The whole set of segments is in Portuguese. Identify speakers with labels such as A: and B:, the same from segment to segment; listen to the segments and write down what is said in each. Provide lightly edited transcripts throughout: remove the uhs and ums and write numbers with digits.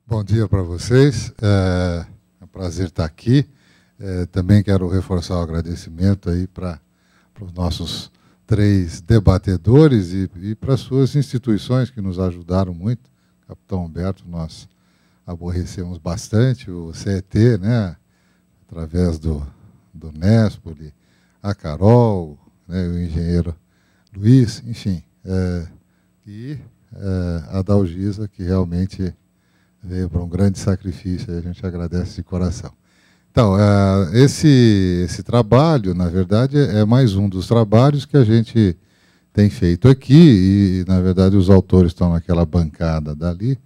A: Bom dia para vocês. É um prazer estar aqui. Também quero reforçar o agradecimento aí para os nossos três debatedores e para as suas instituições que nos ajudaram muito. Capitão Humberto, nós aborrecemos bastante, o CET, né, através do Nespoli, a Carol, né, o engenheiro Luiz, enfim, e a Dalgisa, que realmente veio para um grande sacrifício, e a gente agradece de coração. Então, esse trabalho, na verdade, é mais um dos trabalhos que a gente tem feito aqui, e, na verdade, os autores estão naquela bancada dali,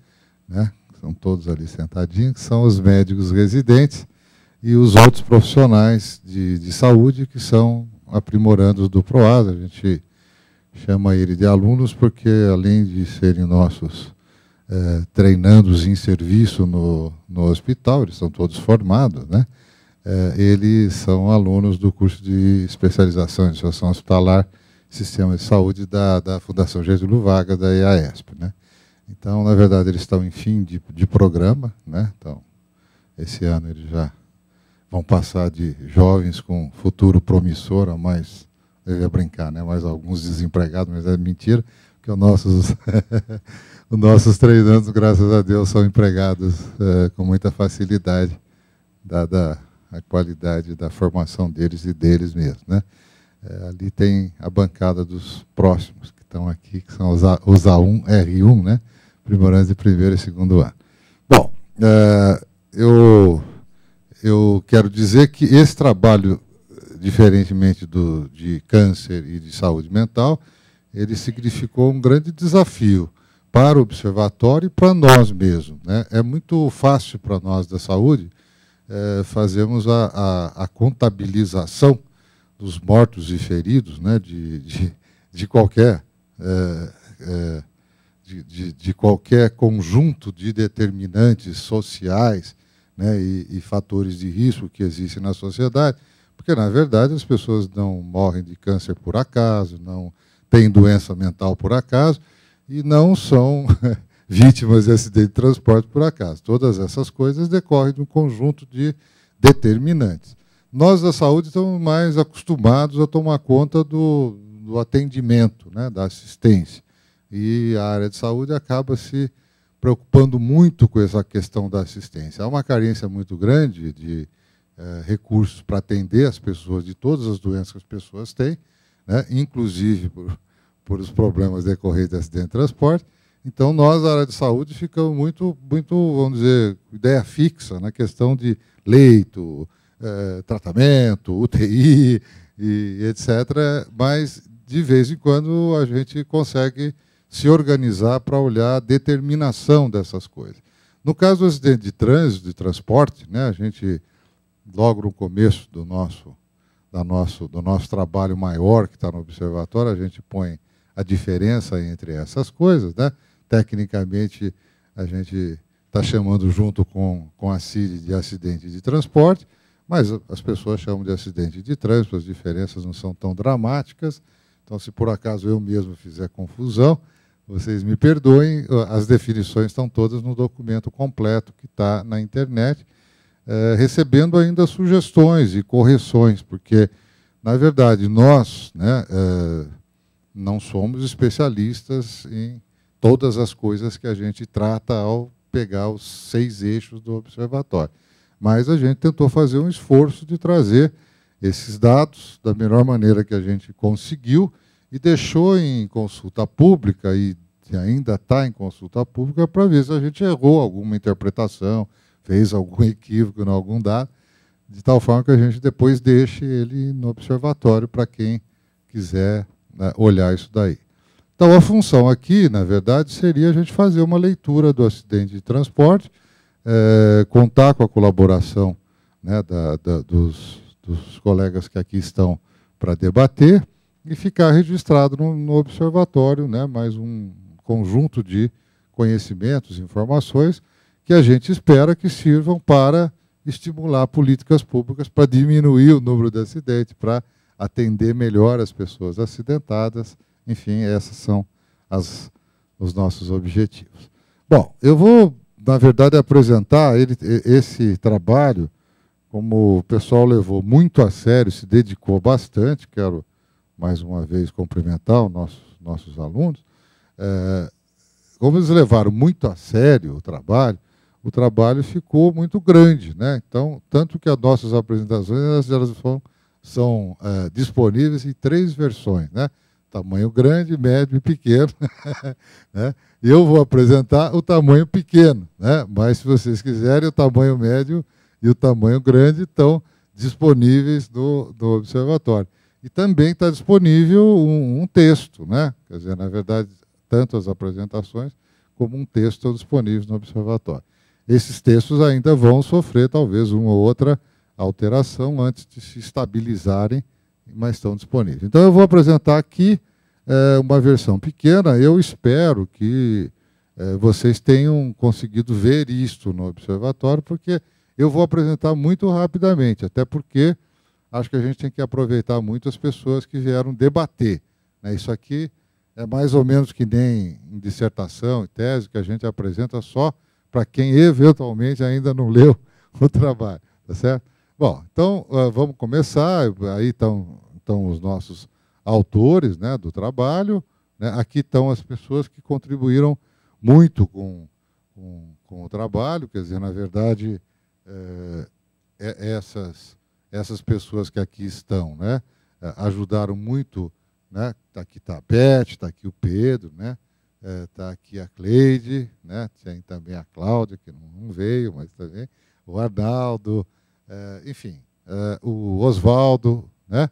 A: né? São todos ali sentadinhos, que são os médicos residentes e os outros profissionais de saúde que são aprimorandos do PROAS. A gente chama ele de alunos porque, além de serem nossos treinandos em serviço no hospital, eles são todos formados, né? Eles são alunos do curso de especialização em administração hospitalar, sistema de saúde da Fundação Getúlio Vargas, da IAESP, né? Então, na verdade, eles estão em fim de programa, né? Então, esse ano eles já vão passar de jovens com futuro promissor a mais, eu ia brincar, né? Mais alguns desempregados, mas é mentira, porque os nossos treinandos, graças a Deus, são empregados com muita facilidade, dada a qualidade da formação deles e deles mesmos, né? Ali tem a bancada dos próximos que estão aqui, que são os A1, R1, né? Aprimorantes de primeiro e segundo ano. Bom, eu quero dizer que esse trabalho, diferentemente de câncer e de saúde mental, ele significou um grande desafio para o observatório e para nós mesmos, né? É muito fácil para nós da saúde fazermos a contabilização dos mortos e feridos, né? de qualquer de qualquer conjunto de determinantes sociais, né? e fatores de risco que existem na sociedade, porque, na verdade, as pessoas não morrem de câncer por acaso, não têm doença mental por acaso, e não são vítimas de acidente de transporte por acaso. Todas essas coisas decorrem de um conjunto de determinantes. Nós, da saúde, estamos mais acostumados a tomar conta do atendimento, né, da assistência. E a área de saúde acaba se preocupando muito com essa questão da assistência. Há uma carência muito grande de recursos para atender as pessoas de todas as doenças que as pessoas têm, né, inclusive por os problemas decorrentes de acidente de transporte. Então, nós, da área de saúde, ficamos muito, vamos dizer, ideia fixa na questão de leito, tratamento, UTI, e etc. Mas, de vez em quando, a gente consegue se organizar para olhar a determinação dessas coisas. No caso do acidente de trânsito, de transporte, né, a gente, logo no começo do nosso trabalho maior, que está no observatório, a gente põe a diferença entre essas coisas, né? Tecnicamente, a gente está chamando junto com a CID de acidente de transporte, mas as pessoas chamam de acidente de trânsito, as diferenças não são tão dramáticas. Então, se por acaso eu mesmo fizer confusão, vocês me perdoem, as definições estão todas no documento completo que está na internet, recebendo ainda sugestões e correções, porque, na verdade, nós, né, não somos especialistas em todas as coisas que a gente trata ao pegar os 6 eixos do observatório. Mas a gente tentou fazer um esforço de trazer esses dados da melhor maneira que a gente conseguiu e deixou em consulta pública, e ainda está em consulta pública, para ver se a gente errou alguma interpretação, fez algum equívoco em algum dado, de tal forma que a gente depois deixe ele no observatório para quem quiser, né, olhar isso daí. Então, a função aqui, na verdade, seria a gente fazer uma leitura do acidente de transporte, contar com a colaboração, né, dos colegas que aqui estão para debater e ficar registrado no observatório, né, mais um conjunto de conhecimentos, informações, que a gente espera que sirvam para estimular políticas públicas para diminuir o número de acidentes, para atender melhor as pessoas acidentadas. Enfim, esses são os nossos objetivos. Bom, eu vou na verdade, apresentar esse trabalho, como o pessoal levou muito a sério, se dedicou bastante. Quero, mais uma vez, cumprimentar os nossos alunos. Como eles levaram muito a sério o trabalho ficou muito grande, né? Então, tanto que as nossas apresentações elas são disponíveis em 3 versões, né? Tamanho grande, médio e pequeno. Né? Eu vou apresentar o tamanho pequeno, né? Mas, se vocês quiserem, o tamanho médio e o tamanho grande estão disponíveis no Observatório. E também está disponível um texto, né? Quer dizer, na verdade, tanto as apresentações como um texto estão disponíveis no Observatório. Esses textos ainda vão sofrer, talvez, uma ou outra alteração antes de se estabilizarem, mas estão disponíveis. Então, eu vou apresentar aqui uma versão pequena. Eu espero que vocês tenham conseguido ver isto no Observatório, porque eu vou apresentar muito rapidamente, até porque acho que a gente tem que aproveitar muito as pessoas que vieram debater, né? Isso aqui é mais ou menos que nem em dissertação e tese, que a gente apresenta só para quem eventualmente ainda não leu o trabalho, tá certo? Bom, então vamos começar. Aí estão os nossos autores, né, do trabalho, né? Aqui estão as pessoas que contribuíram muito com o trabalho. Quer dizer, na verdade, essas pessoas que aqui estão, né, ajudaram muito, né? Aqui está a Beth, está aqui o Pedro, né? Está aqui a Cleide, né? Tem também a Cláudia, que não veio, mas também o Arnaldo, enfim, o Oswaldo, né?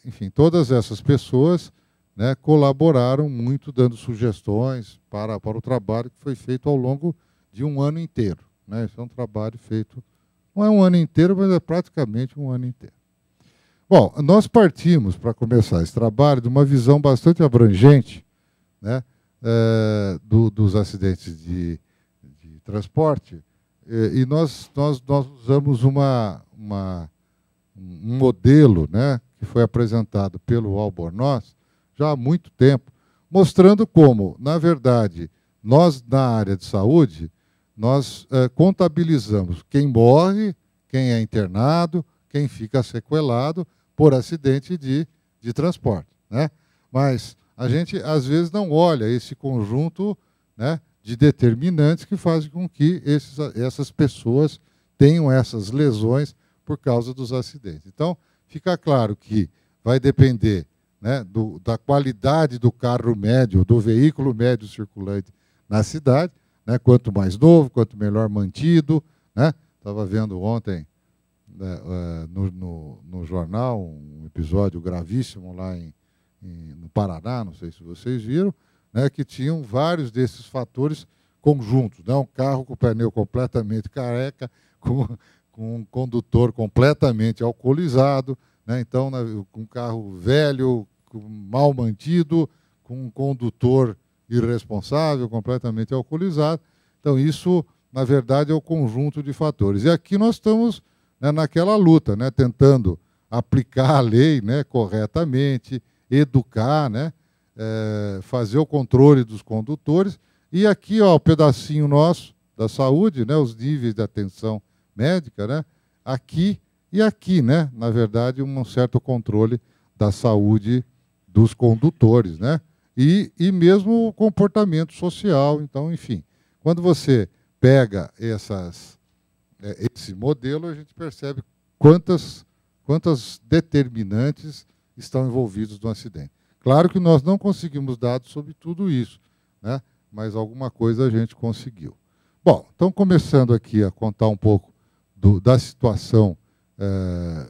A: Enfim, todas essas pessoas, né, colaboraram muito, dando sugestões para o trabalho que foi feito ao longo de um ano inteiro, né? Esse é um trabalho feito, não é um ano inteiro, mas é praticamente um ano inteiro. Bom, nós partimos, para começar esse trabalho, de uma visão bastante abrangente, né, dos acidentes de transporte, e nós usamos um modelo, né, que foi apresentado pelo Albornoz já há muito tempo, mostrando como, na verdade, nós, na área de saúde, nós contabilizamos quem morre, quem é internado, quem fica sequelado por acidente de transporte, né? Mas a gente, às vezes, não olha esse conjunto, né, de determinantes que fazem com que essas pessoas tenham essas lesões por causa dos acidentes. Então, fica claro que vai depender, né, da qualidade do carro médio, do veículo médio circulante na cidade, né? Quanto mais novo, quanto melhor mantido, né? Estava vendo ontem, né, no jornal um episódio gravíssimo lá no Paraná, não sei se vocês viram, né, que tinham vários desses fatores conjuntos, né? Um carro com o pneu completamente careca, com um condutor completamente alcoolizado, né? Então, com um carro velho, mal mantido, com um condutor irresponsável, completamente alcoolizado. Então, isso, na verdade, é o conjunto de fatores. E aqui nós estamos, né, naquela luta, né, tentando aplicar a lei, né, corretamente, educar, né, fazer o controle dos condutores. E aqui, ó, o pedacinho nosso da saúde, né, os níveis de atenção médica, né, aqui e aqui, né, na verdade, um certo controle da saúde dos condutores, né, e mesmo o comportamento social. Então, enfim, quando você pega esse modelo, a gente percebe quantas determinantes estão envolvidos no acidente. Claro que nós não conseguimos dados sobre tudo isso, né, mas alguma coisa a gente conseguiu. Bom, então, começando aqui a contar um pouco da situação,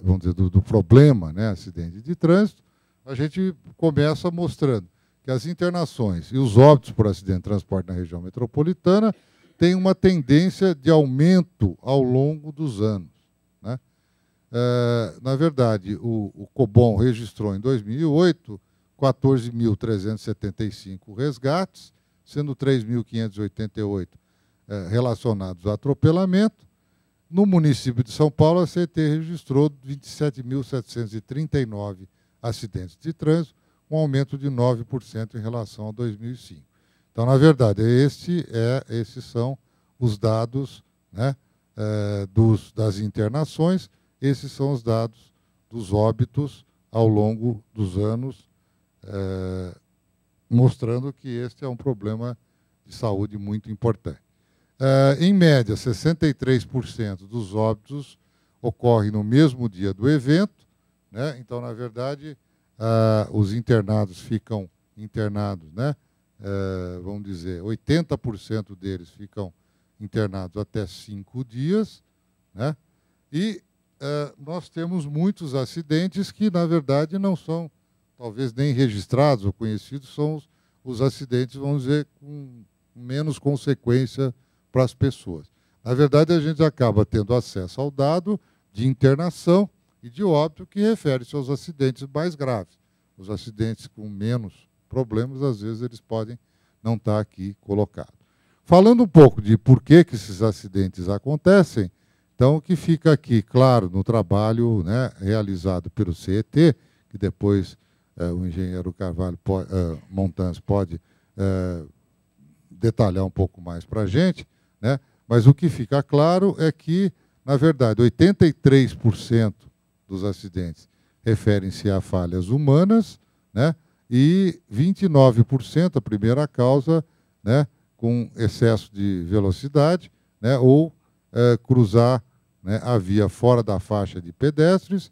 A: vamos dizer, do problema, né, acidente de trânsito, a gente começa mostrando que as internações e os óbitos por acidente de transporte na região metropolitana têm uma tendência de aumento ao longo dos anos, né? Na verdade, o COBOM registrou em 2008 14.375 resgates, sendo 3.588 relacionados a atropelamento. No município de São Paulo, a CET registrou 27.739 acidentes de trânsito, um aumento de 9% em relação a 2005. Então, na verdade, esses são os dados, né, das internações, esses são os dados dos óbitos ao longo dos anos, mostrando que este é um problema de saúde muito importante. Em média, 63% dos óbitos ocorrem no mesmo dia do evento, né? Então, na verdade, os internados ficam internados, né? Vamos dizer, 80% deles ficam internados até 5 dias, né? E nós temos muitos acidentes que, na verdade, não são, talvez, nem registrados ou conhecidos, são os acidentes, vamos dizer, com menos consequência para as pessoas. Na verdade, a gente acaba tendo acesso ao dado de internação e de óbito que refere-se aos acidentes mais graves. Os acidentes com menos problemas, às vezes, eles podem não estar aqui colocados. Falando um pouco de por que esses acidentes acontecem, então, o que fica aqui, claro, no trabalho, né, realizado pelo CET, que depois o engenheiro Carvalho Montanz pode detalhar um pouco mais para a gente, né, mas o que fica claro é que, na verdade, 83% dos acidentes referem-se a falhas humanas, né, e 29%, a primeira causa, né, com excesso de velocidade, né, ou cruzar, né, a via fora da faixa de pedestres,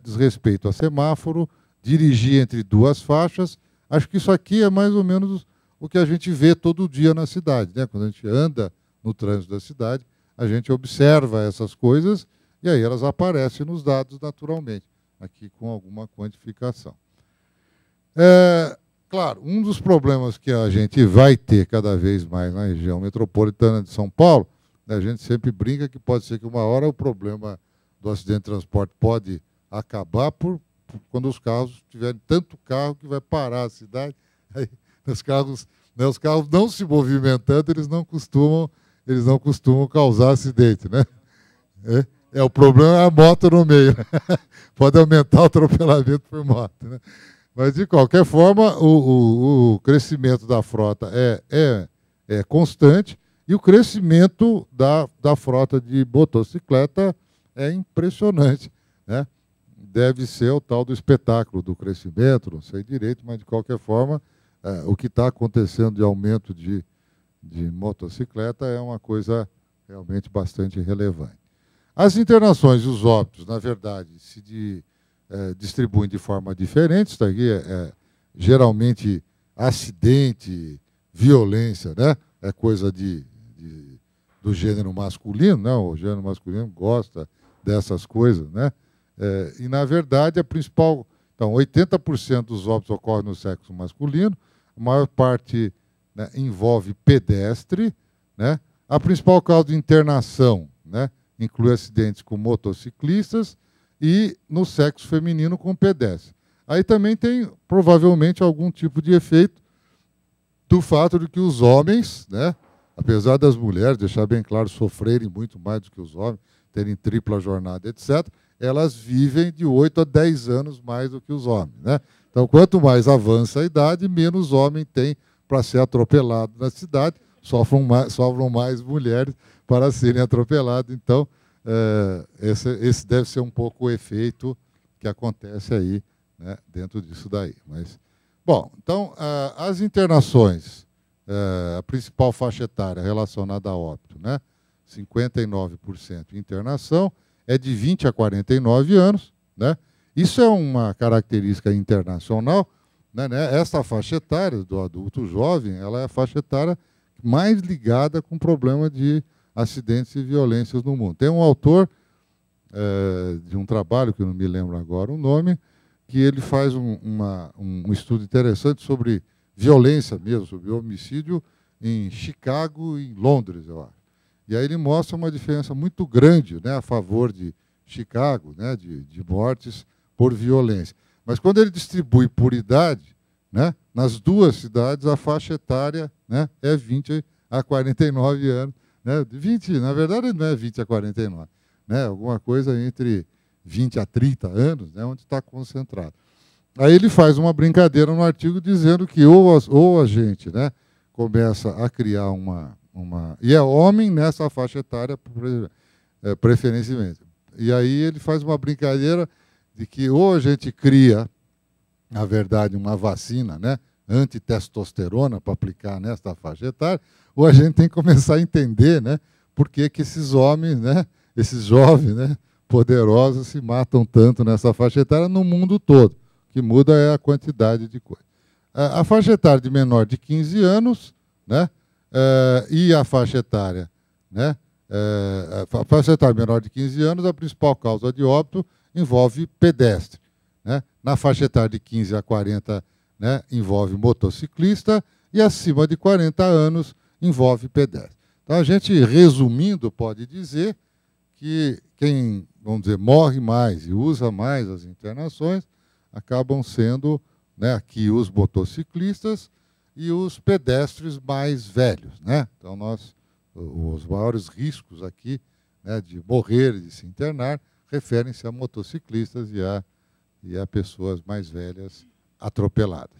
A: desrespeito a semáforo, dirigir entre duas faixas. Acho que isso aqui é mais ou menos o que a gente vê todo dia na cidade, né? Quando a gente anda no trânsito da cidade, a gente observa essas coisas e aí elas aparecem nos dados naturalmente, aqui com alguma quantificação. Claro, um dos problemas que a gente vai ter cada vez mais na região metropolitana de São Paulo, né, a gente sempre brinca que pode ser que uma hora o problema do acidente de transporte pode acabar quando os carros tiverem tanto carro que vai parar a cidade, aí os carros não se movimentando, eles não costumam causar acidente, né? O problema é a moto no meio, né? Pode aumentar o atropelamento por moto, né? Mas, de qualquer forma, o crescimento da frota é constante e o crescimento da frota de motocicleta é impressionante, né? Deve ser o tal do espetáculo do crescimento, não sei direito, mas, de qualquer forma, o que está acontecendo de aumento de motocicleta é uma coisa realmente bastante relevante. As internações e os óbitos, na verdade, se distribuem de forma diferente. Isso aqui geralmente acidente, violência, né? É coisa do gênero masculino, né? O gênero masculino gosta dessas coisas, né? E, na verdade, a principal... Então, 80% dos óbitos ocorrem no sexo masculino, a maior parte, né, envolve pedestre, né? A principal causa de internação, né, inclui acidentes com motociclistas e no sexo feminino com pedestre. Aí também tem, provavelmente, algum tipo de efeito do fato de que os homens, né, apesar das mulheres, deixar bem claro, sofrerem muito mais do que os homens, terem tripla jornada, etc., elas vivem de 8 a 10 anos mais do que os homens, né? Então, quanto mais avança a idade, menos homem tem para ser atropelado na cidade, sobram mais mulheres para serem atropeladas. Então, esse deve ser um pouco o efeito que acontece aí, né, dentro disso daí. Mas, bom, então, as internações, a principal faixa etária relacionada a óbito, né, 59% internação, é de 20 a 49 anos, né? Isso é uma característica internacional, né? Essa faixa etária do adulto jovem, ela é a faixa etária mais ligada com problema de acidentes e violências no mundo. Tem um autor de um trabalho, que eu não me lembro agora o nome, que ele faz um estudo interessante sobre violência mesmo, sobre homicídio em Chicago e em Londres, eu acho. E aí ele mostra uma diferença muito grande, né, a favor de Chicago, né, de mortes por violência. Mas quando ele distribui por idade, né, nas duas cidades a faixa etária, né, é 20 a 49 anos. Né, 20, na verdade, não é 20 a 49, né, alguma coisa entre 20 a 30 anos, né, onde está concentrado. Aí ele faz uma brincadeira no artigo dizendo que ou a gente, né, começa a criar E é homem nessa faixa etária, preferencialmente. E aí ele faz uma brincadeira de que ou a gente cria, na verdade, uma vacina, né, antitestosterona para aplicar nessa faixa etária, ou a gente tem que começar a entender, né, por que esses homens, né, esses jovens, né, poderosos se matam tanto nessa faixa etária no mundo todo. O que muda é a quantidade de coisa. A faixa etária de menor de 15 anos, né, e a faixa etária, né, a faixa etária menor de 15 anos, a principal causa de óbito envolve pedestre. Né? Na faixa etária de 15 a 40, né, envolve motociclista, e acima de 40 anos envolve pedestre. Então, a gente, resumindo, pode dizer que quem, vamos dizer, morre mais e usa mais as internações acabam sendo, né, aqui os motociclistas e os pedestres mais velhos. Né? Então, os maiores riscos aqui, né, de morrer e de se internar referem-se a motociclistas e a pessoas mais velhas atropeladas.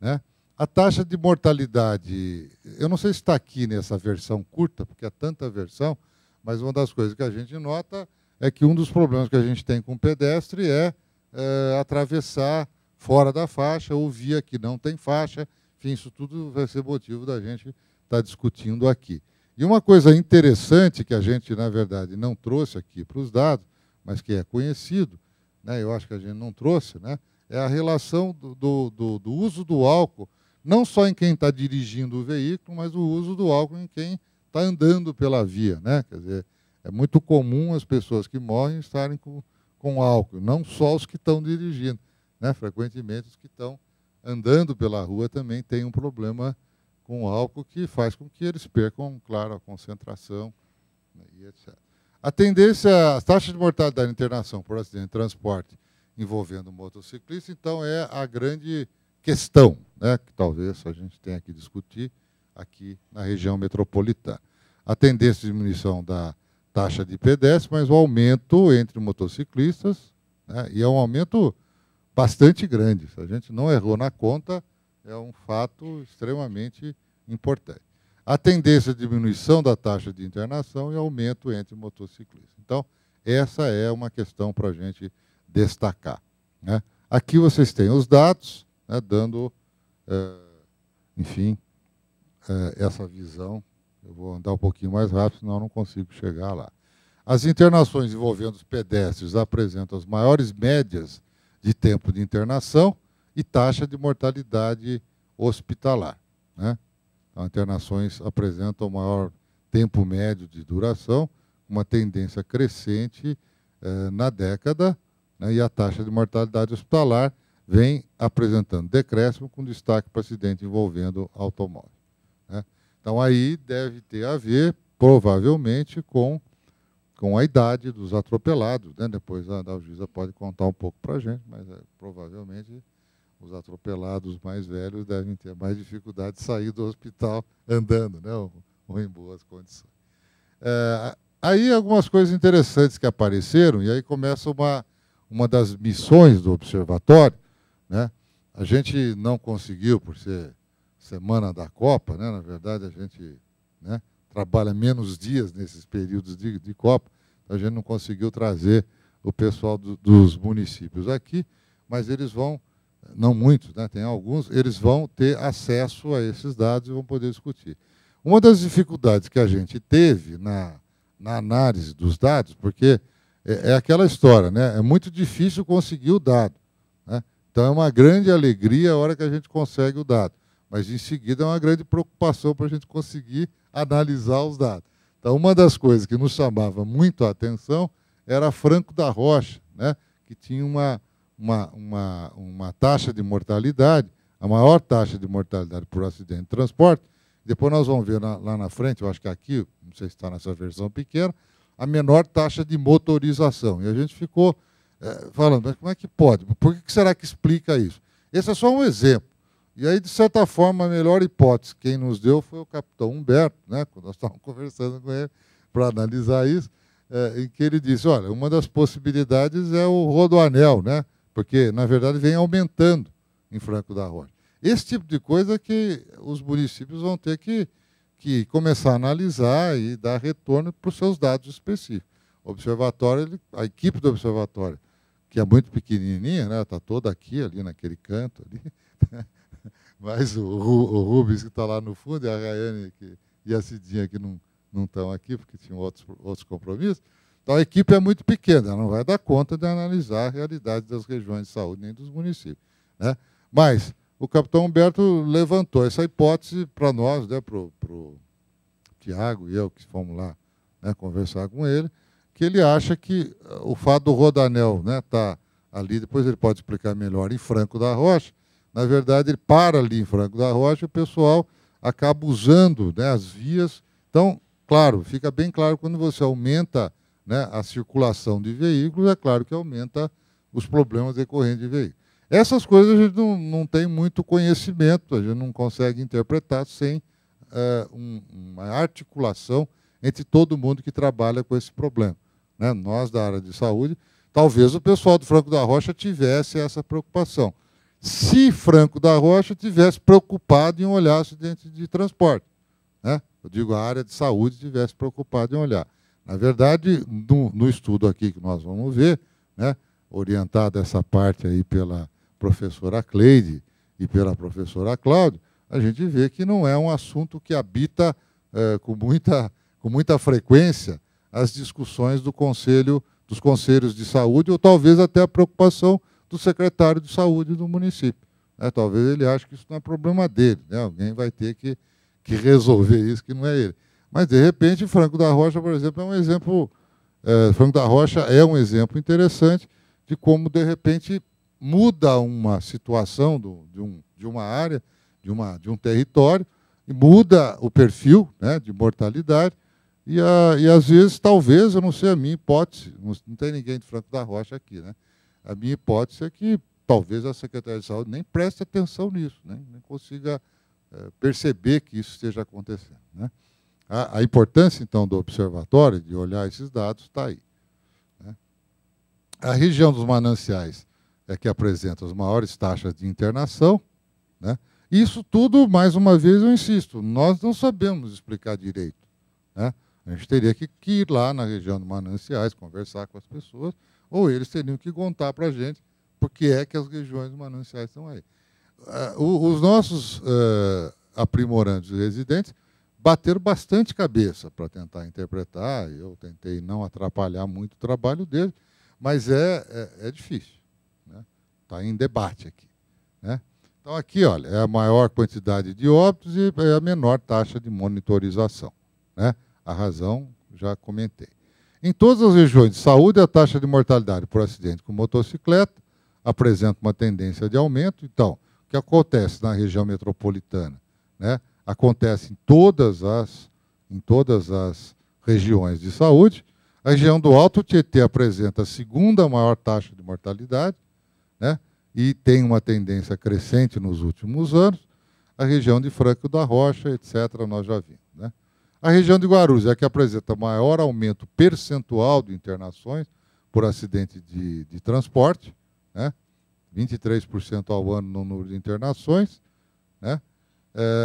A: Né? A taxa de mortalidade, eu não sei se está aqui nessa versão curta, porque é tanta versão, mas uma das coisas que a gente nota é que um dos problemas que a gente tem com o pedestre é atravessar fora da faixa ou via que não tem faixa. Enfim, isso tudo vai ser motivo da gente estar discutindo aqui. E uma coisa interessante que a gente, na verdade, não trouxe aqui para os dados, mas que é conhecido, né, eu acho que a gente não trouxe, né, é a relação do uso do álcool, não só em quem está dirigindo o veículo, mas o uso do álcool em quem está andando pela via. Né? Quer dizer, é muito comum as pessoas que morrem estarem com álcool, não só os que estão dirigindo. Né? Frequentemente, os que estão andando pela rua também têm um problema com álcool que faz com que eles percam, claro, a concentração, né, e etc. A tendência, a taxa de mortalidade de internação por acidente de transporte envolvendo motociclista, então, é a grande questão, né, que talvez a gente tenha que discutir aqui na região metropolitana. A tendência de diminuição da taxa de pedestres, mas o aumento entre motociclistas, né, e é um aumento bastante grande. Se a gente não errou na conta, é um fato extremamente importante. A tendência de diminuição da taxa de internação e aumento entre motociclistas. Então, essa é uma questão para a gente destacar. Né? Aqui vocês têm os dados, né, dando, enfim, essa visão. Eu vou andar um pouquinho mais rápido, senão eu não consigo chegar lá. As internações envolvendo os pedestres apresentam as maiores médias de tempo de internação e taxa de mortalidade hospitalar. Né? Então, internações apresentam o maior tempo médio de duração, uma tendência crescente na década, né? E a taxa de mortalidade hospitalar vem apresentando decréscimo, com destaque para acidente envolvendo automóvel. Né? Então, aí deve ter a ver, provavelmente, com a idade dos atropelados. Né? Depois a Dalgisa pode contar um pouco para a gente, mas provavelmente os atropelados mais velhos devem ter mais dificuldade de sair do hospital andando, né? Ou em boas condições. Aí algumas coisas interessantes que apareceram, e aí começa uma das missões do observatório. Né? A gente não conseguiu, por ser semana da Copa, né? Na verdade, a gente, né, trabalha menos dias nesses períodos de Copa, então a gente não conseguiu trazer o pessoal dos municípios aqui, mas eles vão, não muitos, né, tem alguns, eles vão ter acesso a esses dados e vão poder discutir. Uma das dificuldades que a gente teve na análise dos dados, porque é aquela história, né, é muito difícil conseguir o dado. Né, então é uma grande alegria a hora que a gente consegue o dado, mas em seguida é uma grande preocupação para a gente conseguir analisar os dados. Então, uma das coisas que nos chamava muito a atenção era Franco da Rocha, né, que tinha uma taxa de mortalidade, a maior taxa de mortalidade por acidente de transporte. Depois nós vamos ver lá na frente, eu acho que aqui, não sei se está nessa versão pequena, a menor taxa de motorização. E a gente ficou falando, mas como é que pode? Por que será que explica isso? Esse é só um exemplo. E aí, de certa forma, a melhor hipótese quem nos deu foi o capitão Humberto, né, quando nós estávamos conversando com ele para analisar isso, em que ele disse, olha, uma das possibilidades é o rodoanel, né, porque, na verdade, vem aumentando em Franco da Rocha. Esse tipo de coisa que os municípios vão ter que começar a analisar e dar retorno para os seus dados específicos. O observatório, a equipe do observatório, que é muito pequenininha, né, está toda aqui, ali naquele canto, ali, mas o Rubens, que está lá no fundo, e a Rayane e a Cidinha, que não estão aqui, porque tinham outros compromissos. Então, a equipe é muito pequena, ela não vai dar conta de analisar a realidade das regiões de saúde nem dos municípios, né? Mas o capitão Humberto levantou essa hipótese para nós, né, para o Tiago e eu, que fomos lá, né, conversar com ele, que ele acha que o fato do Rodanel, né, tá ali, depois ele pode explicar melhor, em Franco da Rocha, na verdade, ele para ali em Franco da Rocha e o pessoal acaba usando, né, as vias. Então, claro, fica bem claro, quando você aumenta, né, a circulação de veículos, é claro que aumenta os problemas decorrentes de veículos. Essas coisas a gente não tem muito conhecimento, a gente não consegue interpretar sem uma articulação entre todo mundo que trabalha com esse problema, né? Nós, da área de saúde, talvez o pessoal do Franco da Rocha tivesse essa preocupação. Se Franco da Rocha tivesse preocupado em olhar acidente de transporte, né? Eu digo, a área de saúde tivesse preocupado em olhar. Na verdade, no estudo aqui que nós vamos ver, né, orientado essa parte aí pela professora Cleide e pela professora Cláudia, a gente vê que não é um assunto que habita com muita frequência as discussões dos conselhos de saúde, ou talvez até a preocupação do secretário de saúde do município, né? Talvez ele ache que isso não é problema dele, né? Alguém vai ter que resolver isso, que não é ele. Mas, de repente, Franco da Rocha, por exemplo, é um exemplo. Franco da Rocha é um exemplo interessante de como, de repente, muda uma situação de uma área, de um território, e muda o perfil, né, de mortalidade, e às vezes, talvez, eu não sei, a minha hipótese, não tem ninguém de Franco da Rocha aqui, né? A minha hipótese é que talvez a Secretaria de Saúde nem preste atenção nisso, né? Nem consiga perceber que isso esteja acontecendo, né? A importância, então, do observatório, de olhar esses dados, está aí, né? A região dos mananciais é que apresenta as maiores taxas de internação, né? Isso tudo, mais uma vez, eu insisto, nós não sabemos explicar direito, né? A gente teria que ir lá na região dos mananciais, conversar com as pessoas, ou eles teriam que contar para a gente por que é que as regiões dos mananciais estão aí. Os nossos aprimorantes residentes bateram bastante cabeça para tentar interpretar, eu tentei não atrapalhar muito o trabalho deles, mas é difícil, né? Está em debate aqui, né? Então, aqui, olha, é a maior quantidade de óbitos e é a menor taxa de monitorização, né? A razão, já comentei. Em todas as regiões de saúde, a taxa de mortalidade por acidente com motocicleta apresenta uma tendência de aumento. Então, o que acontece na região metropolitana, né? Acontece em todas as regiões de saúde. A região do Alto Tietê apresenta a segunda maior taxa de mortalidade, né? E tem uma tendência crescente nos últimos anos. A região de Franco da Rocha, etc., nós já vimos, né? A região de Guarulhos é a que apresenta maior aumento percentual de internações por acidente de transporte, né? 23% ao ano no número de internações, né?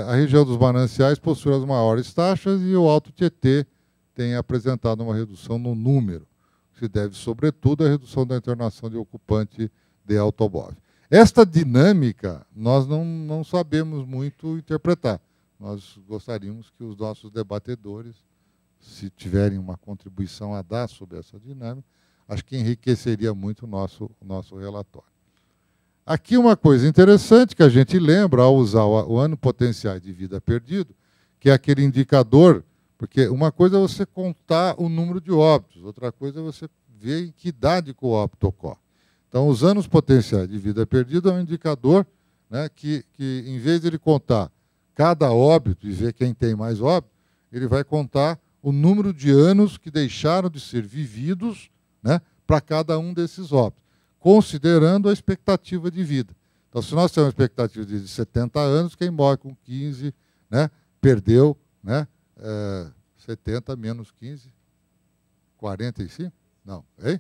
A: A região dos mananciais possui as maiores taxas e o Alto Tietê tem apresentado uma redução no número, que se deve, sobretudo, à redução da internação de ocupante de automóvel. Esta dinâmica nós não sabemos muito interpretar. Nós gostaríamos que os nossos debatedores, se tiverem uma contribuição a dar sobre essa dinâmica, acho que enriqueceria muito o nosso relatório. Aqui uma coisa interessante que a gente lembra ao usar o ano potencial de vida perdido, que é aquele indicador, porque uma coisa é você contar o número de óbitos, outra coisa é você ver em que idade que o óbito ocorre. Então, os anos potenciais de vida perdida é um indicador, né, que em vez de ele contar cada óbito e ver quem tem mais óbito, ele vai contar o número de anos que deixaram de ser vividos, né, para cada um desses óbitos, considerando a expectativa de vida. Então, se nós temos uma expectativa de 70 anos, quem morre com 15, né, perdeu, né, 70 menos 15, 45? Não, hein?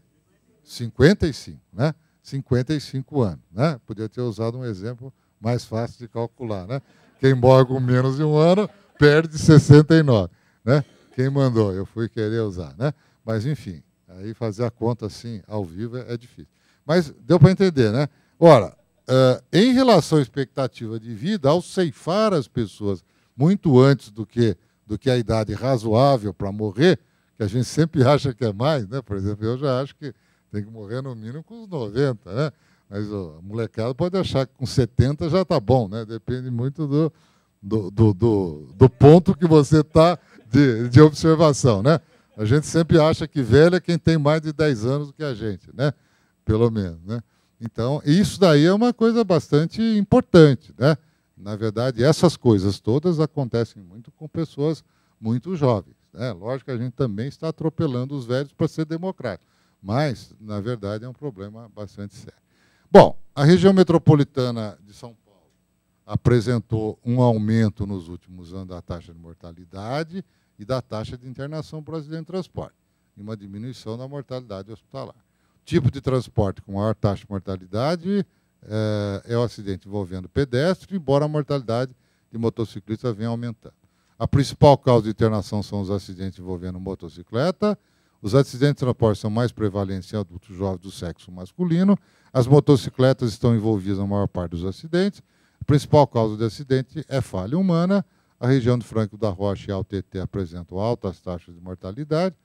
A: 55, né? 55 anos, né? Podia ter usado um exemplo mais fácil de calcular, né? Quem morre com menos de um ano perde 69, né? Quem mandou? Eu fui querer usar, né? Mas, enfim, aí fazer a conta assim, ao vivo, é difícil. Mas deu para entender, né? Ora, em relação à expectativa de vida, ao ceifar as pessoas muito antes do que a idade razoável para morrer, que a gente sempre acha que é mais, né? Por exemplo, eu já acho que tem que morrer no mínimo com os 90, né? Mas a molecada pode achar que com 70 já está bom, né? Depende muito do ponto que você está de observação, né? A gente sempre acha que velho é quem tem mais de 10 anos do que a gente, né? Pelo menos, né? Então, isso daí é uma coisa bastante importante, né? Na verdade, essas coisas todas acontecem muito com pessoas muito jovens, né? Lógico que a gente também está atropelando os velhos para ser democrático, mas, na verdade, é um problema bastante sério. Bom, a região metropolitana de São Paulo apresentou um aumento nos últimos anos da taxa de mortalidade e da taxa de internação por acidente de transporte, e uma diminuição da mortalidade hospitalar. Tipo de transporte com maior taxa de mortalidade é o acidente envolvendo pedestre, embora a mortalidade de motociclistas venha aumentando. A principal causa de internação são os acidentes envolvendo motocicleta. Os acidentes de transporte são mais prevalentes em adultos jovens do sexo masculino. As motocicletas estão envolvidas na maior parte dos acidentes. A principal causa de acidente é falha humana. A região de Franco da Rocha e a UTT apresentam altas taxas de mortalidade,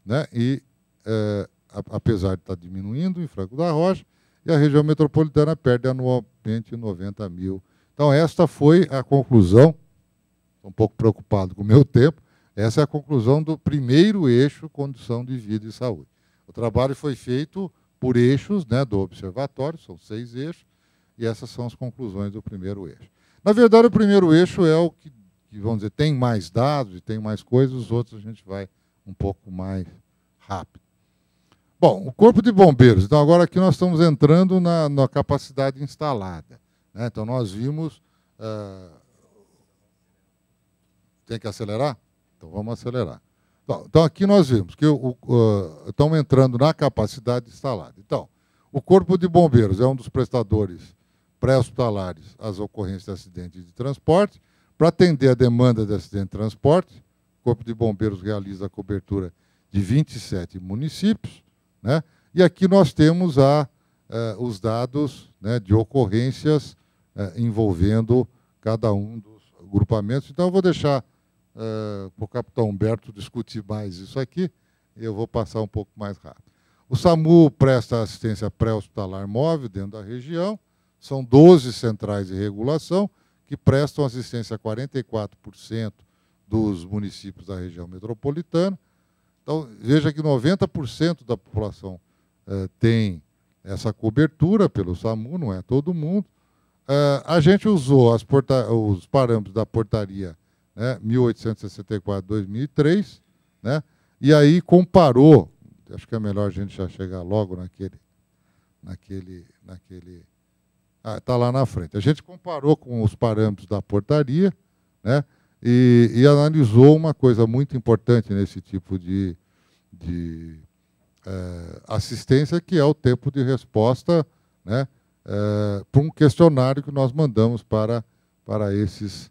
A: né? E, apesar de estar diminuindo em Franco da Rocha, e a região metropolitana perde anualmente 90 mil. Então, esta foi a conclusão. Estou um pouco preocupado com o meu tempo. Essa é a conclusão do primeiro eixo, condição de vida e saúde. O trabalho foi feito por eixos, né, do observatório, são 6 eixos, e essas são as conclusões do primeiro eixo. Na verdade, o primeiro eixo é o que vamos dizer, tem mais dados e tem mais coisas, os outros a gente vai um pouco mais rápido. Bom, o Corpo de Bombeiros. Então, agora aqui nós estamos entrando na capacidade instalada, né? Então, nós vimos... Tem que acelerar? Então, vamos acelerar. Então, aqui nós vimos que estamos entrando na capacidade instalada. Então, o Corpo de Bombeiros é um dos prestadores pré-hospitalares às ocorrências de acidentes de transporte. Para atender a demanda de acidente de transporte, o Corpo de Bombeiros realiza a cobertura de 27 municípios, né? E aqui nós temos os dados, né, de ocorrências envolvendo cada um dos agrupamentos. Então, eu vou deixar para o capitão Humberto discutir mais isso aqui, e eu vou passar um pouco mais rápido. O SAMU presta assistência pré-hospitalar móvel dentro da região, são 12 centrais de regulação, que prestam assistência a 44% dos municípios da região metropolitana. Então, veja que 90% da população tem essa cobertura pelo SAMU, não é todo mundo. A gente usou os parâmetros da portaria, né, 1864/2003, né, e aí comparou, acho que é melhor a gente já chegar logo naquele está lá na frente. A gente comparou com os parâmetros da portaria, né, e analisou uma coisa muito importante nesse tipo de assistência, que é o tempo de resposta, né, para um questionário que nós mandamos para esses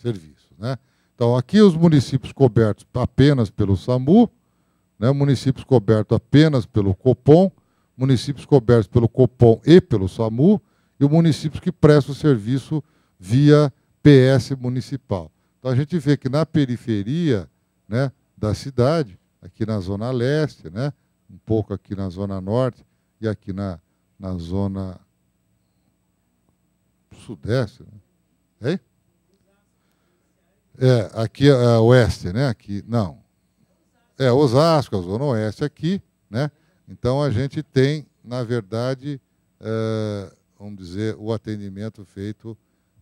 A: serviços, né? Então, aqui os municípios cobertos apenas pelo SAMU, né, municípios cobertos apenas pelo COPOM, municípios cobertos pelo COPOM e pelo SAMU, e os municípios que prestam serviço via PS municipal. Então, a gente vê que na periferia, né, da cidade, aqui na Zona Leste, né, um pouco aqui na Zona Norte e aqui na Zona Sudeste, né? Hein? Aqui é Oeste, né? Aqui, não. Osasco, a Zona Oeste aqui, né? Então, a gente tem, na verdade, vamos dizer, o atendimento feito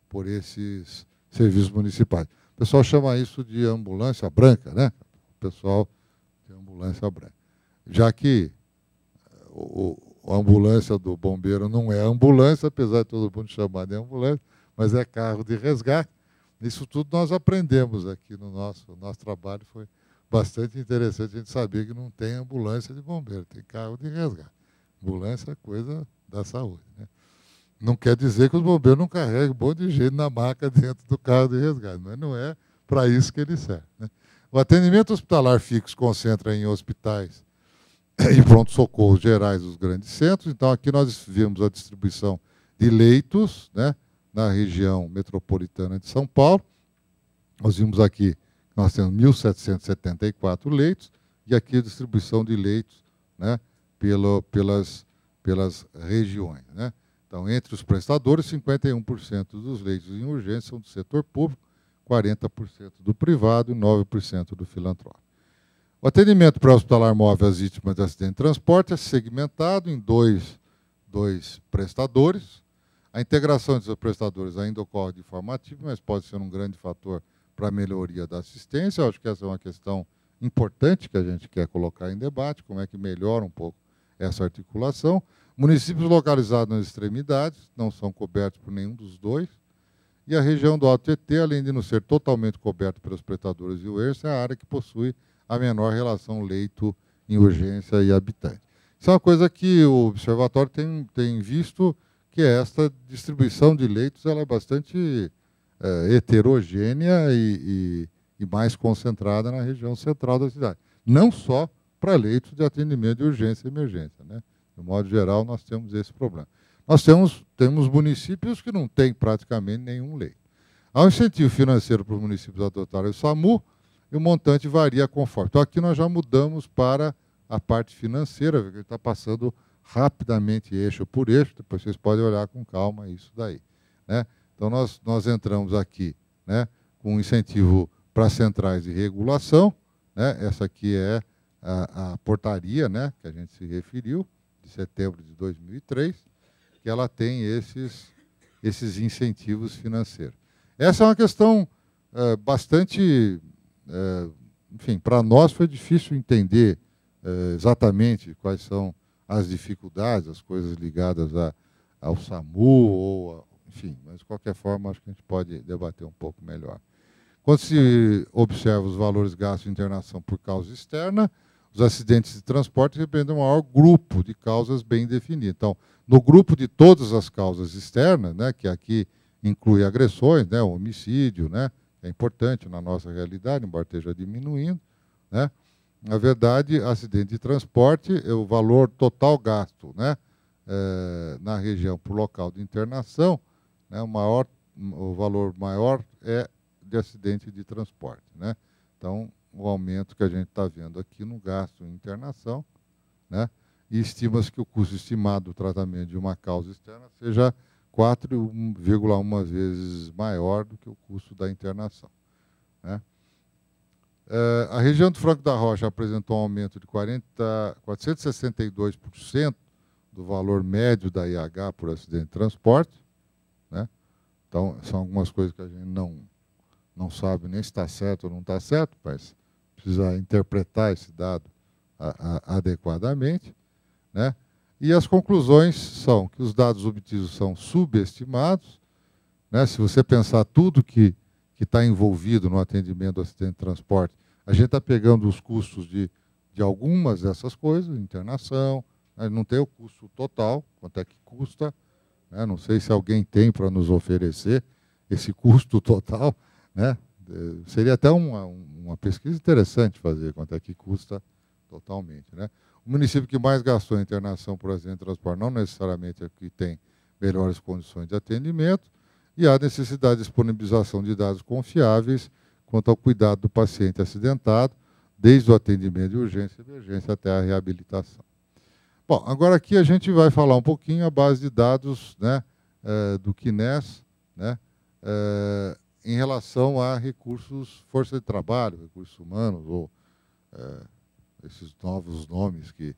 A: por esses serviços municipais. O pessoal chama isso de ambulância branca, né? O pessoal de ambulância branca. Já que a ambulância do bombeiro não é ambulância, apesar de todo mundo chamar de ambulância, mas é carro de resgate. Isso tudo nós aprendemos aqui no nosso trabalho, foi bastante interessante a gente saber que não tem ambulância de bombeiro, tem carro de resgate. Ambulância é coisa da saúde, né? Não quer dizer que os bombeiros não carregam um monte de gente na maca dentro do carro de resgate, mas não é para isso que ele serve, né? O atendimento hospitalar fixo concentra em hospitais e pronto-socorros gerais dos grandes centros. Então, aqui nós vimos a distribuição de leitos, né, na região metropolitana de São Paulo. Nós vimos aqui que nós temos 1.774 leitos, e aqui a distribuição de leitos, né, pelas regiões, né? Então, entre os prestadores, 51% dos leitos em urgência são do setor público, 40% do privado e 9% do filantrópico. O atendimento pré-hospitalar móvel às vítimas de acidente de transporte é segmentado em dois prestadores. A integração desses prestadores ainda ocorre de forma ativa, mas pode ser um grande fator para a melhoria da assistência. Eu acho que essa é uma questão importante que a gente quer colocar em debate, como é que melhora um pouco essa articulação. Municípios localizados nas extremidades não são cobertos por nenhum dos dois. E a região do Alto Tietê, além de não ser totalmente coberta pelos prestadores de urgência, é a área que possui a menor relação leito em urgência e habitante. Isso é uma coisa que o Observatório tem visto, que esta distribuição de leitos ela é bastante heterogênea e mais concentrada na região central da cidade. Não só para leitos de atendimento de urgência e emergência, né? De modo geral, nós temos esse problema. Nós temos municípios que não têm praticamente nenhum leito. Há um incentivo financeiro para os municípios adotarem o SAMU, e o montante varia conforme. Então, aqui nós já mudamos para a parte financeira, que está passando rapidamente eixo por eixo, depois vocês podem olhar com calma isso daí, né? Então, nós entramos aqui, né, com um incentivo para centrais de regulação, né? Essa aqui é a portaria, né, que a gente se referiu, de setembro de 2003, que ela tem esses incentivos financeiros. Essa é uma questão bastante... enfim, para nós foi difícil entender exatamente quais são as dificuldades, as coisas ligadas ao SAMU, enfim, mas de qualquer forma acho que a gente pode debater um pouco melhor. Quando se observa os valores gastos em internação por causa externa, os acidentes de transporte representam um maior grupo de causas bem definido. Então, no grupo de todas as causas externas, né, que aqui inclui agressões, né, homicídio, né, é importante na nossa realidade, embora esteja diminuindo, né? Na verdade, acidente de transporte, o valor total gasto, né, na região por local de internação, né, o valor maior é de acidente de transporte, né? Então, o aumento que a gente está vendo aqui no gasto em internação, né? E estima-se que o custo estimado do tratamento de uma causa externa seja 4,1 vezes maior do que o custo da internação, né? A região do Franco da Rocha apresentou um aumento de 462% do valor médio da IH por acidente de transporte, né? Então, são algumas coisas que a gente não sabe nem se está certo ou não está certo, mas precisa interpretar esse dado adequadamente, né? E as conclusões são que os dados obtidos são subestimados, né? Se você pensar tudo que está envolvido no atendimento do acidente de transporte, a gente está pegando os custos de algumas dessas coisas, internação, né? Não tem o custo total, quanto é que custa, né? Não sei se alguém tem para nos oferecer esse custo total, né? Seria até uma pesquisa interessante fazer quanto é que custa totalmente, né? O município que mais gastou em internação por acidente de transporte não necessariamente é que tem melhores condições de atendimento, e há necessidade de disponibilização de dados confiáveis quanto ao cuidado do paciente acidentado, desde o atendimento de urgência e emergência até a reabilitação. Bom, agora aqui a gente vai falar um pouquinho a base de dados, né, do CNES, né, em relação a recursos, força de trabalho, recursos humanos, ou esses novos nomes que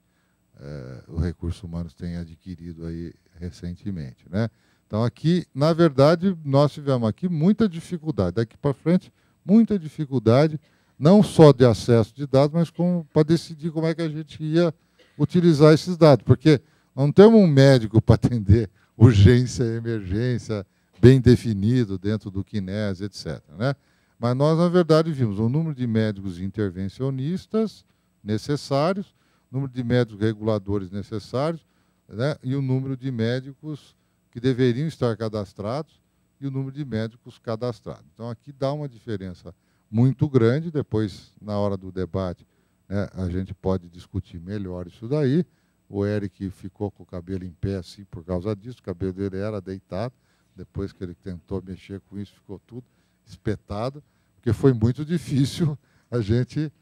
A: os recursos humanos têm adquirido aí recentemente, né? Então, aqui, na verdade, nós tivemos aqui muita dificuldade, daqui para frente, muita dificuldade, não só de acesso de dados, mas para decidir como é que a gente ia utilizar esses dados, porque não temos um médico para atender urgência e emergência bem definido dentro do CNES, etc., né? Mas nós, na verdade, vimos o número de médicos intervencionistas necessários, o número de médicos reguladores necessários, né, e o número de médicos que deveriam estar cadastrados e o número de médicos cadastrados. Então, aqui dá uma diferença muito grande. Depois, na hora do debate, né, a gente pode discutir melhor isso daí. O Eric ficou com o cabelo em pé, assim, por causa disso. O cabelo dele era deitado. Depois que ele tentou mexer com isso, ficou tudo espetado, porque foi muito difícil a gente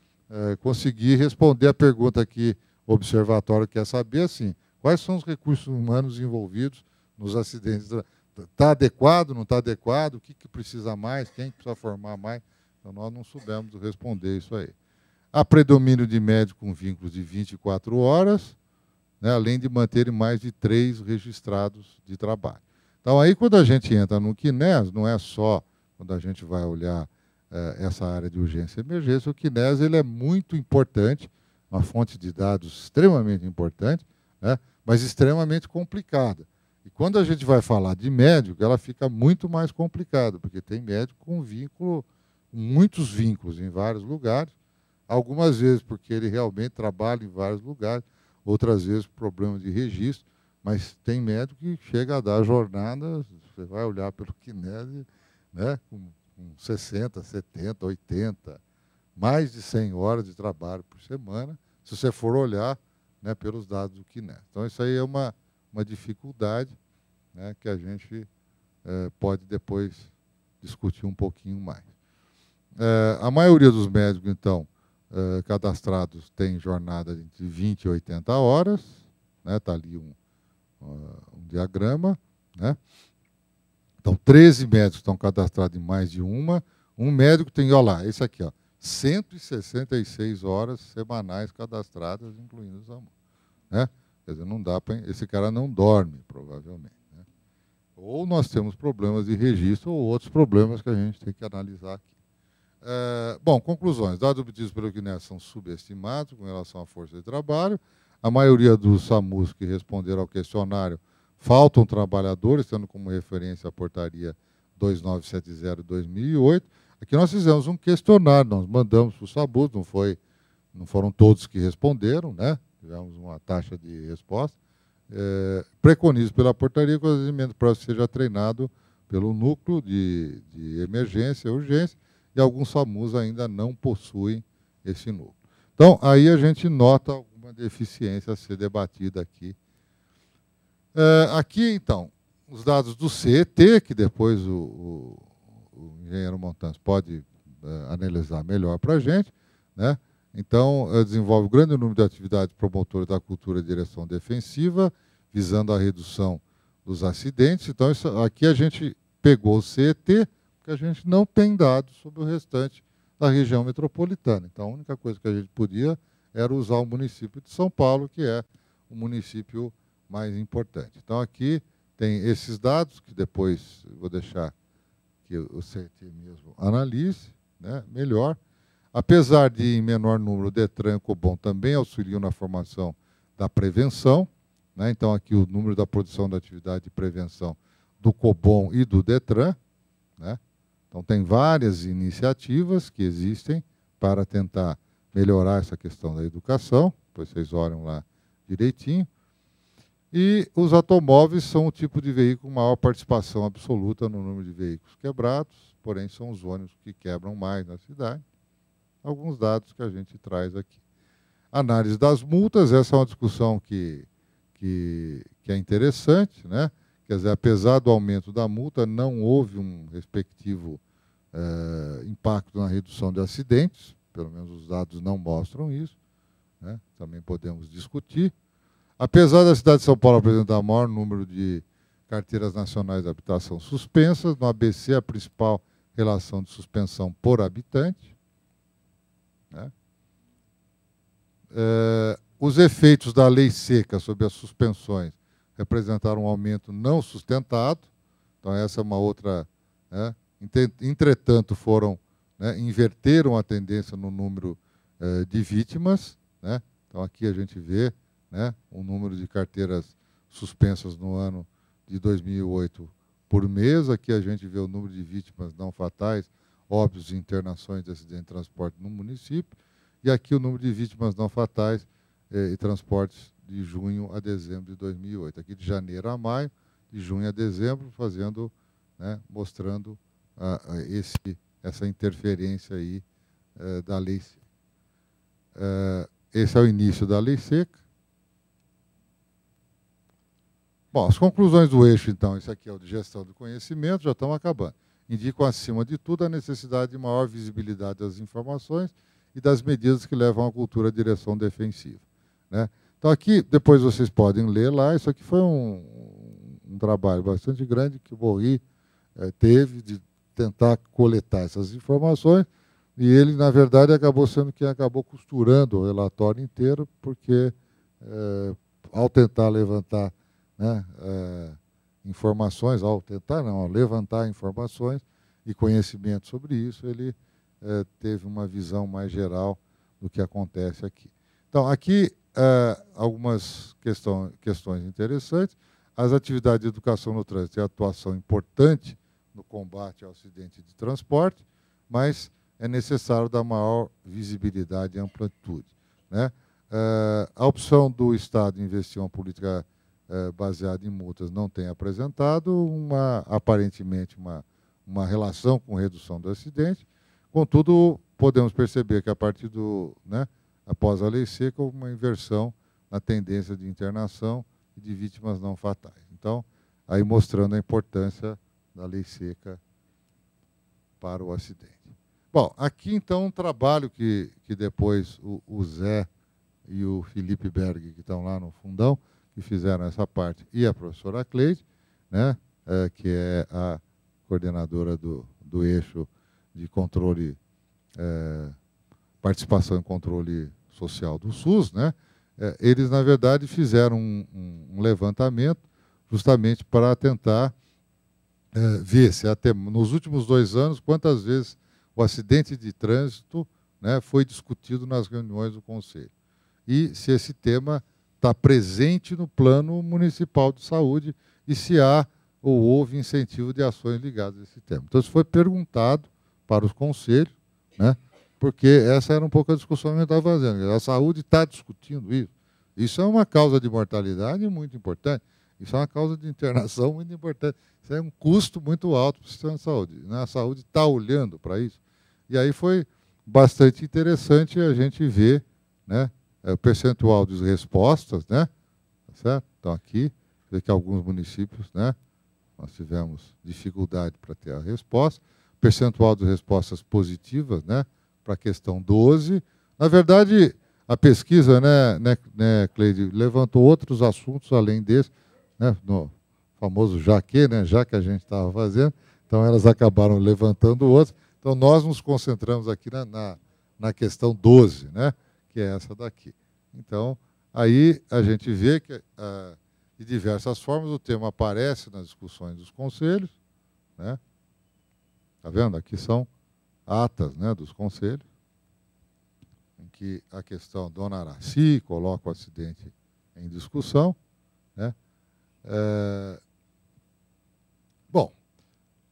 A: conseguir responder a pergunta que o observatório quer saber, assim, quais são os recursos humanos envolvidos nos acidentes? Está adequado, não está adequado? O que precisa mais? Quem precisa formar mais? Então, nós não soubemos responder isso aí. Há predomínio de médico com vínculos de 24 horas, né, além de manterem mais de 3 registrados de trabalho. Então, aí, quando a gente entra no CNES, não é só quando a gente vai olhar essa área de urgência e emergência, o CNES ele é muito importante, uma fonte de dados extremamente importante, né, mas extremamente complicada. E quando a gente vai falar de médico, ela fica muito mais complicada, porque tem médico com vínculo, muitos vínculos em vários lugares, algumas vezes porque ele realmente trabalha em vários lugares, outras vezes por problemas de registro, mas tem médico que chega a dar jornada, você vai olhar pelo CNES, né, com 60, 70, 80, mais de 100 horas de trabalho por semana, se você for olhar, né, pelos dados do CNES. Então, isso aí é uma dificuldade, né, que a gente pode depois discutir um pouquinho mais. A maioria dos médicos, então, cadastrados tem jornada de 20 e 80 horas, né, está ali um diagrama, né? Então, 13 médicos estão cadastrados em mais de uma. Um médico tem, olha lá, esse aqui, ó, 166 horas semanais cadastradas, incluindo o SAMU. Né? Quer dizer, não dá para. Esse cara não dorme, provavelmente. Né? Ou nós temos problemas de registro, ou outros problemas que a gente tem que analisar aqui. Bom, conclusões. Dados obtidos pelo CNES são subestimados com relação à força de trabalho. A maioria dos SAMUs que responderam ao questionário faltam trabalhadores, tendo como referência a portaria 2970 de 2008. Aqui nós fizemos um questionário, nós mandamos para os SAMUs, não foram todos que responderam, né? Tivemos uma taxa de resposta. Preconizo pela portaria que o atendimento próximo seja treinado pelo núcleo de emergência e urgência, e alguns SAMUs ainda não possuem esse núcleo. Então, aí a gente nota alguma deficiência a ser debatida aqui. Aqui, então, os dados do CET, que depois o engenheiro Montanz pode analisar melhor para a gente, né? Então, desenvolve um grande número de atividades promotoras da cultura de direção defensiva, visando a redução dos acidentes. Então, aqui a gente pegou o CET, porque a gente não tem dados sobre o restante da região metropolitana. Então, a única coisa que a gente podia era usar o município de São Paulo, que é o município mais importante. Então, aqui tem esses dados, que depois eu vou deixar que o CET mesmo analise, né, melhor. Apesar de, em menor número, o DETRAN e o COBOM também auxiliam na formação da prevenção, né? Então, aqui o número da produção da atividade de prevenção do COBOM e do DETRAN, né? Então, tem várias iniciativas que existem para tentar melhorar essa questão da educação, depois vocês olham lá direitinho. E os automóveis são o tipo de veículo com maior participação absoluta no número de veículos quebrados, porém são os ônibus que quebram mais na cidade. Alguns dados que a gente traz aqui. Análise das multas, essa é uma discussão que é interessante, né? Quer dizer, apesar do aumento da multa, não houve um respectivo impacto na redução de acidentes, pelo menos os dados não mostram isso, né? Também podemos discutir. Apesar da cidade de São Paulo apresentar o maior número de carteiras nacionais de habitação suspensas, no ABC a principal relação de suspensão por habitante, né? Os efeitos da lei seca sobre as suspensões representaram um aumento não sustentado, então essa é uma outra, né? Entretanto, inverteram a tendência no número de vítimas, né? Então aqui a gente vê, né, o número de carteiras suspensas no ano de 2008 por mês. Aqui a gente vê o número de vítimas não fatais, óbitos e internações de acidente de transporte no município. E aqui o número de vítimas não fatais e transportes de junho a dezembro de 2008. Aqui de janeiro a maio de junho a dezembro, fazendo, né, mostrando essa interferência aí da lei seca. Esse é o início da lei seca. Bom, as conclusões do eixo, então, esse aqui é o de gestão do conhecimento, já estão acabando. Indicam, acima de tudo, a necessidade de maior visibilidade das informações e das medidas que levam à cultura de direção defensiva, né? Então, aqui, depois vocês podem ler lá, isso aqui foi um trabalho bastante grande que o Borri teve de tentar coletar essas informações, e ele, na verdade, acabou sendo quem acabou costurando o relatório inteiro, porque, ao tentar levantar, né, informações, ao levantar informações e conhecimento sobre isso, ele teve uma visão mais geral do que acontece aqui. Então, aqui, algumas questões interessantes. As atividades de educação no trânsito têm atuação importante no combate ao acidente de transporte, mas é necessário dar maior visibilidade e amplitude, né? A opção do Estado em investir em uma política baseada em multas não tem apresentado aparentemente uma relação com redução do acidente. Contudo, podemos perceber que a partir após a lei seca, houve uma inversão na tendência de internação e de vítimas não fatais. Então, aí mostrando a importância da lei seca para o acidente. Bom, aqui então um trabalho que depois o Zé e o Felipe Berg, que estão lá no fundão, que fizeram essa parte, e a professora Cleide, né, que é a coordenadora do eixo de controle, participação e controle social do SUS, né, eles, na verdade, fizeram um levantamento justamente para tentar ver se até nos últimos 2 anos, quantas vezes o acidente de trânsito, né, foi discutido nas reuniões do Conselho. E se esse tema está presente no Plano Municipal de Saúde e se há ou houve incentivo de ações ligadas a esse tema. Então, isso foi perguntado para os conselhos, né, porque essa era um pouco a discussão que a gente estava fazendo. A saúde está discutindo isso. Isso é uma causa de mortalidade muito importante. Isso é uma causa de internação muito importante. Isso é um custo muito alto para o sistema de saúde. A saúde está olhando para isso. E aí foi bastante interessante a gente ver, né, o percentual de respostas, né, tá certo? Então, aqui, vê que alguns municípios, né, nós tivemos dificuldade para ter a resposta. Percentual de respostas positivas, né, para a questão 12. Na verdade, a pesquisa, né, Cleide, levantou outros assuntos além desse, né, no famoso já que a gente estava fazendo, então elas acabaram levantando outros. Então, nós nos concentramos aqui na questão 12, né, que é essa daqui. Então, aí a gente vê que, de diversas formas, o tema aparece nas discussões dos conselhos, né? Está vendo? Aqui são atas, né, dos conselhos, em que a questão Dona Araci coloca o acidente em discussão, né? Bom,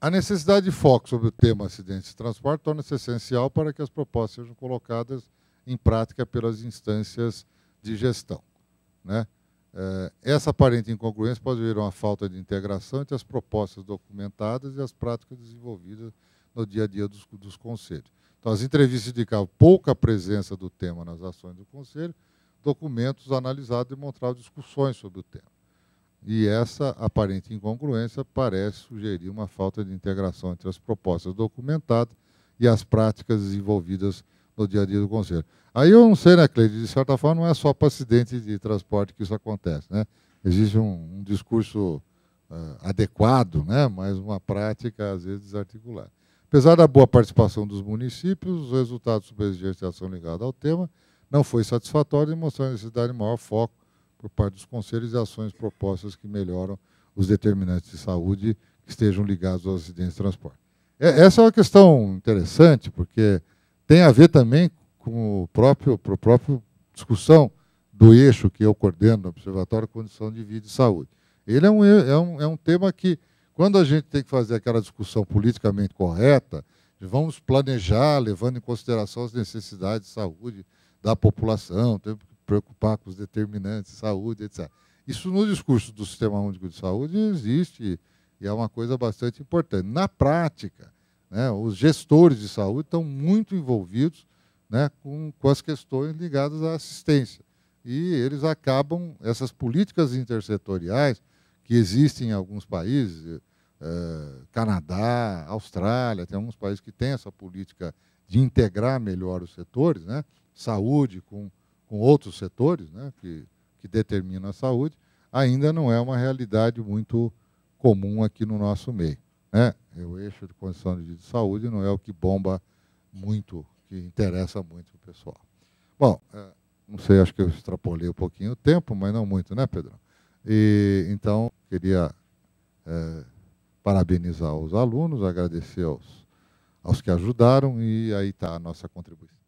A: a necessidade de foco sobre o tema acidentes de transporte torna-se essencial para que as propostas sejam colocadas em prática pelas instâncias de gestão, né? Essa aparente incongruência pode vir a uma falta de integração entre as propostas documentadas e as práticas desenvolvidas no dia a dia dos conselhos. Então, as entrevistas indicavam pouca presença do tema nas ações do conselho, documentos analisados demonstravam discussões sobre o tema. E essa aparente incongruência parece sugerir uma falta de integração entre as propostas documentadas e as práticas desenvolvidas no dia a dia do Conselho. Aí eu não sei, né, Cleide, de certa forma não é só para acidente de transporte que isso acontece, né? Existe um discurso adequado, né, mas uma prática, às vezes, desarticulada. Apesar da boa participação dos municípios, os resultados sobre a exigência de ação ligada ao tema não foi satisfatório e mostrou a necessidade de maior foco por parte dos conselhos e ações propostas que melhoram os determinantes de saúde que estejam ligados aos acidentes de transporte. Essa é uma questão interessante, porque tem a ver também com a própria discussão do eixo que eu coordeno no Observatório Condição de Vida e Saúde. Ele é um tema que, quando a gente tem que fazer aquela discussão politicamente correta, vamos planejar, levando em consideração as necessidades de saúde da população, temos que preocupar com os determinantes de saúde, etc. Isso no discurso do Sistema Único de Saúde existe e é uma coisa bastante importante. Na prática, né, os gestores de saúde estão muito envolvidos, né, com as questões ligadas à assistência. E eles acabam, essas políticas intersetoriais que existem em alguns países, Canadá, Austrália, tem alguns países que têm essa política de integrar melhor os setores, né, saúde com outros setores, né, que determinam a saúde, ainda não é uma realidade muito comum aqui no nosso meio, né? O eixo de condição de saúde não é o que bomba muito, que interessa muito o pessoal. Bom, não sei, acho que eu extrapolei um pouquinho o tempo, mas não muito, né, Pedro? E, então, queria parabenizar os alunos, agradecer aos que ajudaram, e aí está a nossa contribuição.